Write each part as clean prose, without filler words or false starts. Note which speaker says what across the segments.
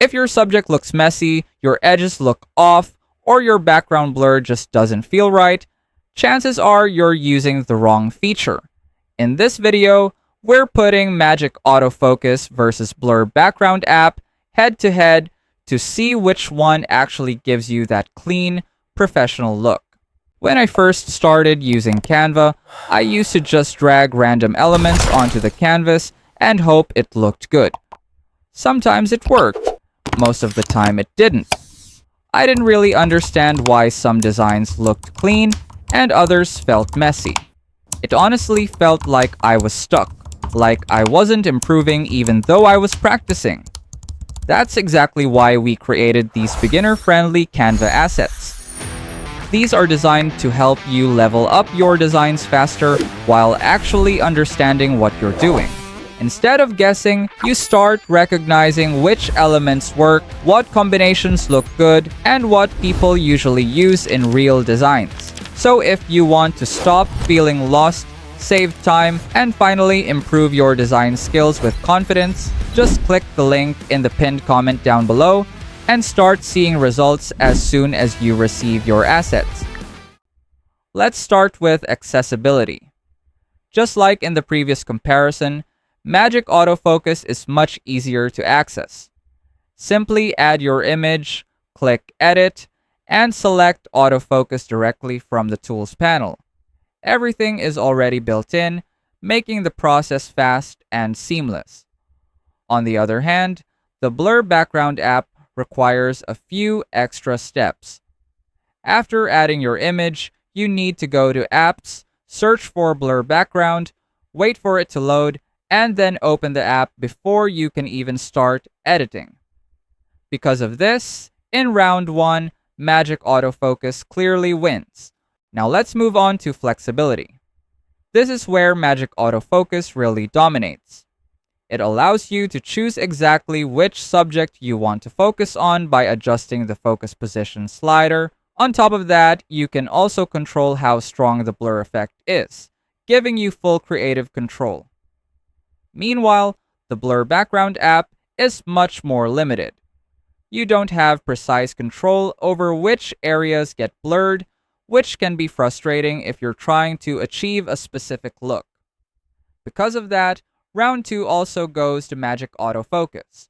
Speaker 1: If your subject looks messy, your edges look off, or your background blur just doesn't feel right, chances are you're using the wrong feature. In this video, we're putting Magic Autofocus versus Blur Background app head to head to see which one actually gives you that clean, professional look. When I first started using Canva, I used to just drag random elements onto the canvas and hope it looked good. Sometimes it worked, most of the time it didn't. I didn't really understand why some designs looked clean and others felt messy. It honestly felt like I was stuck, like I wasn't improving even though I was practicing. That's exactly why we created these beginner-friendly Canva assets. These are designed to help you level up your designs faster while actually understanding what you're doing. Instead of guessing, you start recognizing which elements work, what combinations look good, and what people usually use in real designs. So if you want to stop feeling lost, save time, and finally improve your design skills with confidence, just click the link in the pinned comment down below and start seeing results as soon as you receive your assets. Let's start with accessibility. Just like in the previous comparison, Magic Autofocus is much easier to access. Simply add your image, click Edit, and select Autofocus directly from the Tools panel. Everything is already built in, making the process fast and seamless. On the other hand, the Blur Background app requires a few extra steps. After adding your image, you need to go to Apps, search for Blur Background, wait for it to load, and then open the app before you can even start editing. Because of this, in round 1, Magic Autofocus clearly wins. Now let's move on to flexibility. This is where Magic Autofocus really dominates. It allows you to choose exactly which subject you want to focus on by adjusting the focus position slider. On top of that, you can also control how strong the blur effect is, giving you full creative control. Meanwhile, the Blur Background app is much more limited. You don't have precise control over which areas get blurred, which can be frustrating if you're trying to achieve a specific look. Because of that, round 2 also goes to Magic Autofocus.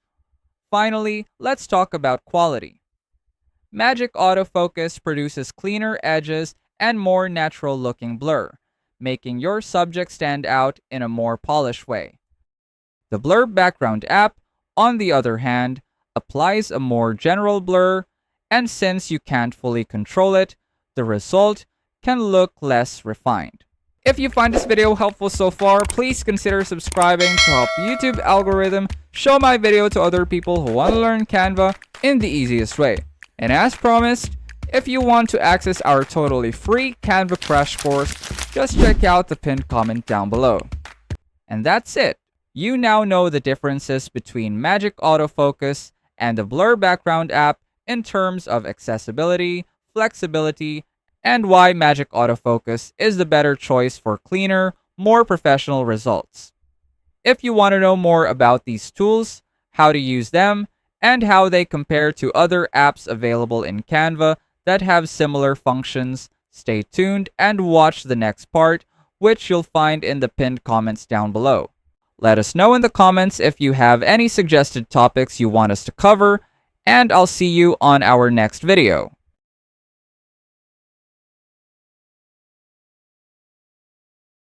Speaker 1: Finally, let's talk about quality. Magic Autofocus produces cleaner edges and more natural-looking blur, making your subject stand out in a more polished way. The Blur Background app, on the other hand, applies a more general blur, and since you can't fully control it, the result can look less refined. If you find this video helpful so far, please consider subscribing to help YouTube algorithm show my video to other people who want to learn Canva in the easiest way. And as promised, if you want to access our totally free Canva crash course, just check out the pinned comment down below. And that's it. You now know the differences between Magic Autofocus and the Blur Background app in terms of accessibility, flexibility, and why Magic Autofocus is the better choice for cleaner, more professional results. If you want to know more about these tools, how to use them, and how they compare to other apps available in Canva that have similar functions, stay tuned and watch the next part, which you'll find in the pinned comments down below. Let us know in the comments if you have any suggested topics you want us to cover, and I'll see you on our next video.